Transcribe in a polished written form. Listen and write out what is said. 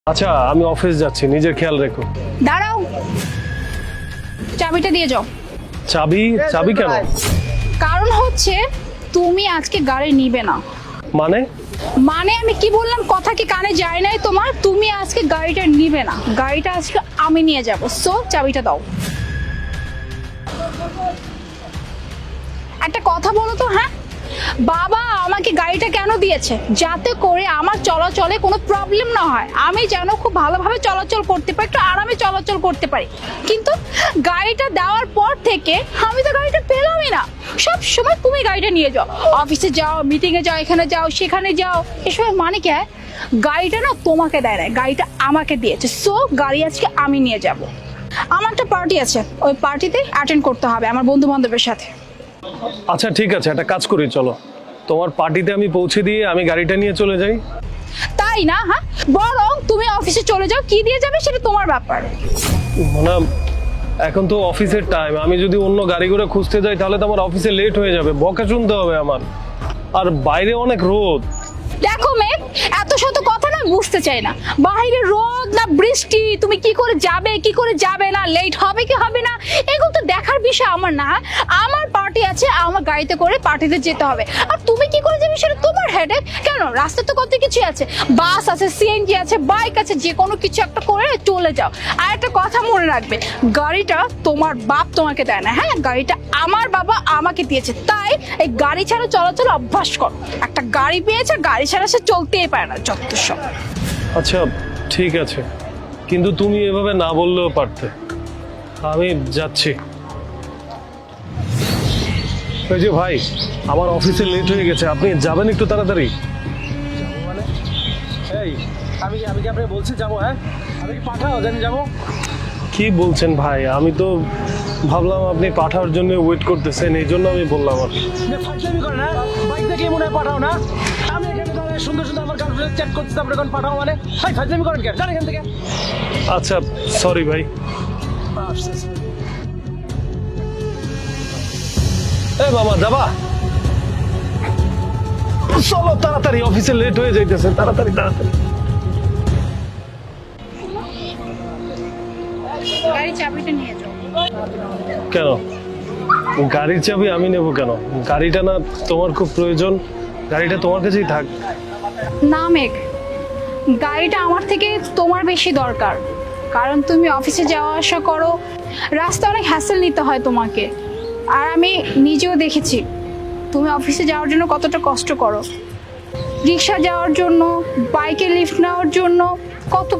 আচ্ছা আমি অফিস যাচ্ছি, নিজের খেয়াল রেখো। দাঁড়াও, চাবিটা দিয়ে যাও। চাবি? চাবি কেন? কারণ হচ্ছে তুমি আজকে গাড়ি নিবে না। মানে? মানে আমি কি বললাম, কথা কি কানে যায় নাই তোমার? তুমি আজকে গাড়িটা নিবে না, গাড়িটা আজকে আমি নিয়ে যাব। সো চাবিটা দাও। একটা কথা বলো তো, হ্যাঁ, বাবা আমাকে গাড়িটা কেন দিয়েছে? যাতে করে আমার চলাচলে কোনো প্রবলেম না হয়, আমি যেন খুব ভালোভাবে চলাচল করতে পারি, একটু আরামে চলাচল করতে পারি। কিন্তু গাড়িটা দেওয়ার পর থেকে আমি তো গাড়িটা পেলামই না। সব সময় তুমি গাড়িটা নিয়ে যাও, অফিসে যাও, মিটিংয়ে যাও, এখানে যাও, সেখানে যাও। এসব মানে কি? গাড়িটা না তোমাকে দেয় না, গাড়িটা আমাকে দিয়েছে। সো গাড়ি আজকে আমি নিয়ে যাব। আমার একটা পার্টি আছে, ওই পার্টিতে অ্যাটেন্ড করতে হবে আমার বন্ধু বান্ধবের সাথে। আচ্ছা ঠিক আছে, একটা কাজ করি, চলো তোমার পার্টিতে আমি পৌঁছে দিয়ে আমি গাড়িটা নিয়ে চলে যাই। তাই না? হ্যাঁ, বরং তুমি অফিসে চলে যাও, কি দিয়ে যাবে সেটা তোমার ব্যাপার। মানে এখন তো অফিসের টাইম, আমি যদি অন্য গাড়ি করে খুঁজতে যাই তাহলে তো আমার অফিসে লেট হয়ে যাবে, বকা শুনতে হবে আমার। আর বাইরে অনেক রোদ। দেখো মেঘ, এত শত কথা না বুঝতে চাই না। বাইরে রোদ না বৃষ্টি, তুমি কি করে যাবে, কি করে যাবে না, লেট হবে কি হবে না, এগুলো তো দেখার বিষয় আমার না। আমার পার্টি আছে, আমার গাড়িতে করে পার্টিতে যেতে হবে। আর তুমি কি করে যাবে সেটা তোমার হেডেক। কেন, রাস্তায় তো কত কিছু আছে, বাস আছে, সিএনজি আছে, বাইক আছে, যে কোনো কিছু একটা করে চলে যাও। আর একটা কথা মনে রাখবে, গাড়িটা তোমার বাপ তোমাকে দেয় না, হ্যাঁ, গাড়িটা আমার বাবা আমাকে দিয়েছে। তাই এই গাড়ি ছাড়া চলাচল অভ্যাস কর। একটা গাড়ি পেয়েছে, গাড়ি ছাড়া সে চলতেই পারে না, যত সব। আচ্ছা ঠিক আছে, কিন্তু তুমি এভাবে না বললেও পারতে। আমি যাচ্ছি। ওই যে ভাই, আমার অফিসে লেট হয়ে গেছে, আপনি যাবেন একটু তাড়াতাড়ি। মানে এই আমি কি আপনাকে বলছি যাবো? হ্যাঁ, আমি কি পাঠাও জানি যাবো? কি বলছেন ভাই? আমি তো ভাবলাম আপনি পাঠানোর জন্য ওয়েট করতেছেন, এই জন্য আমি বললাম আর কি। ফাইজলামি করেন, হ্যাঁ, বাইক দেখে মনে হয় পাঠাও না। আমি এখানে দাঁড়িয়ে সুন্দর সুন্দর আমার গার্লফ্রেন্ড চ্যাট করতেছি, আপনি এখন পাঠাও মানে? ভাই ফাইজলামি করেন কেন? যান এখান থেকে। আচ্ছা সরি ভাই। এ মামা যাবা? চলো তাড়াতাড়ি, অফিসে লেট হয়ে যাইতেছে, তাড়াতাড়ি তাড়াতাড়ি। গাড়ি চাবিটা নিয়ে যাও। কেন গাড়ির চাবি আমি নেব কেন? গাড়িটা না তোমার খুব প্রয়োজন, গাড়িটা তোমার কাছেই থাক। না মেঘ, গাড়িটা আমার থেকে তোমার বেশি দরকার। কারণ তুমি অফিসে যাওয়া আসা করো, রাস্তায় অনেক হ্যাসেল নিতে হয় তোমাকে। আর আমি নিজেও দেখেছি তুমি অফিসে যাওয়ার জন্য কতটা কষ্ট করো, রিক্সা যাওয়ার জন্য, বাইকে লিফট নেওয়ার জন্য, কত